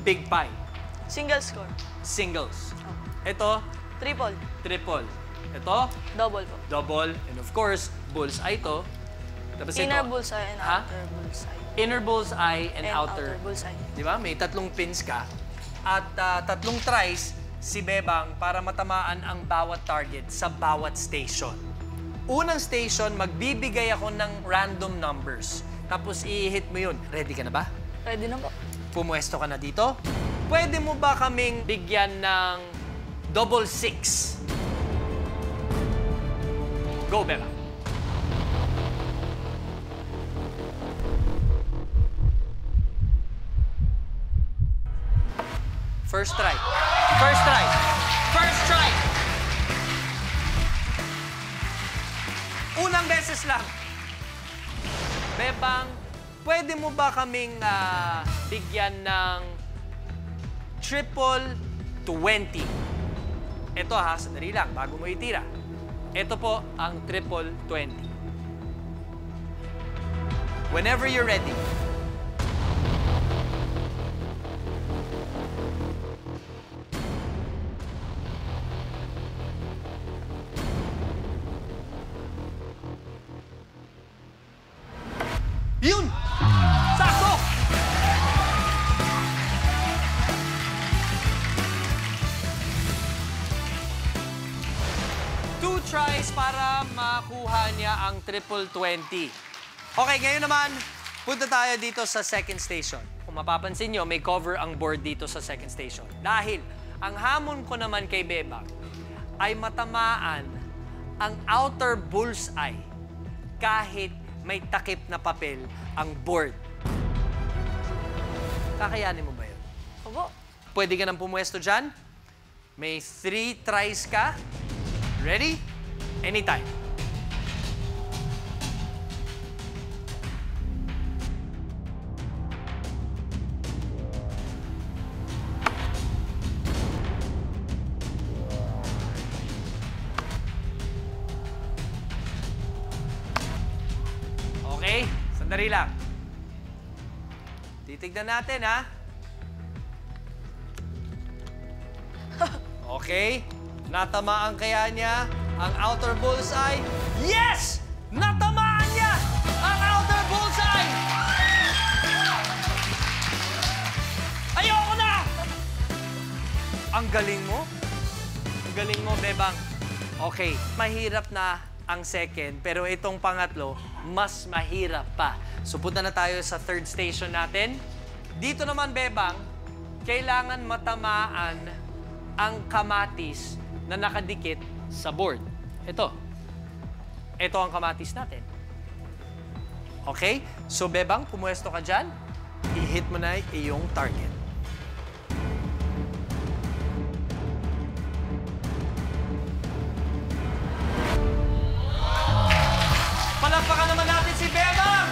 big pie? Single score. Singles. Ito, Triple. triple. Ito, Double po. double. And of course, bullseye ito. Tapos Inner ito, bullseye and Ha? outer bullseye. inner bullseye and outer. bullseye. Di ba? May 3 pins ka. At 3 tries si Bebang para matamaan ang bawat target sa bawat station. Unang station, magbibigay ako ng random numbers. Tapos i-hit mo yun. Ready ka na ba? Ready na po. Pumuesto ka na dito. Pwede mo ba kaming bigyan ng double 6? Go, Bebang. First try. First try. First try. Unang beses lang. Bebang, pwede mo ba kaming bigyan ng triple 20? Ito ha, sandali lang, bago mo itira. Ito po ang triple 20. Whenever you're ready. Yun! Sakto! Two tries para makuha niya ang triple 20. Okay, ngayon naman, punta tayo dito sa second station. Kung mapapansin nyo, may cover ang board dito sa second station. Dahil ang hamon ko naman kay Bebang ay matamaan ang outer bullseye kahit may takip na papel ang board. Kakayanin mo ba yun? Opo. Pwede ka nang pumuesto dyan. May 3 tries ka. Ready? Anytime. Okay, sandali lang. Titignan natin, ha? Okay, natamaan kaya niya ang outer bullseye? Yes! Natamaan niya ang outer bullseye! Ayoko na! Ang galing mo. Ang galing mo, Bebang. Okay, mahirap na ang second, pero itong pangatlo, mas mahirap pa. So, punta na tayo sa third station natin. Dito naman, Bebang, kailangan matamaan ang kamatis na nakadikit sa board. Ito. Ito ang kamatis natin. Okay? So, Bebang, pumuesto ka dyan. I-hit mo na iyong target. Palampakan naman natin si Bebang!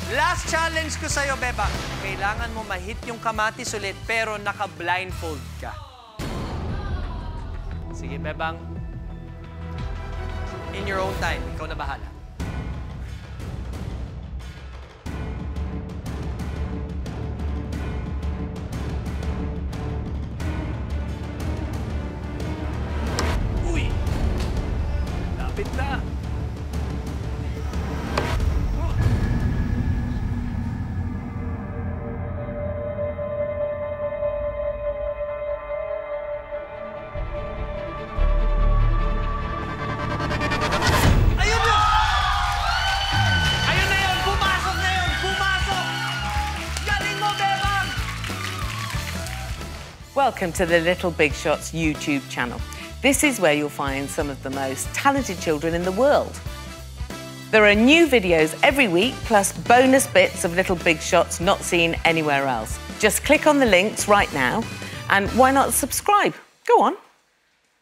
Last challenge ko sa'yo, Bebang. Kailangan mo ma-hit yung kamatis ulit, pero naka-blindfold ka. Sige, Bebang. In your own time, ikaw na bahala. Uy! Lapit na! Welcome to the Little Big Shots YouTube channel. This is where you'll find some of the most talented children in the world. There are new videos every week, plus bonus bits of Little Big Shots not seen anywhere else. Just click on the links right now, and why not subscribe? Go on.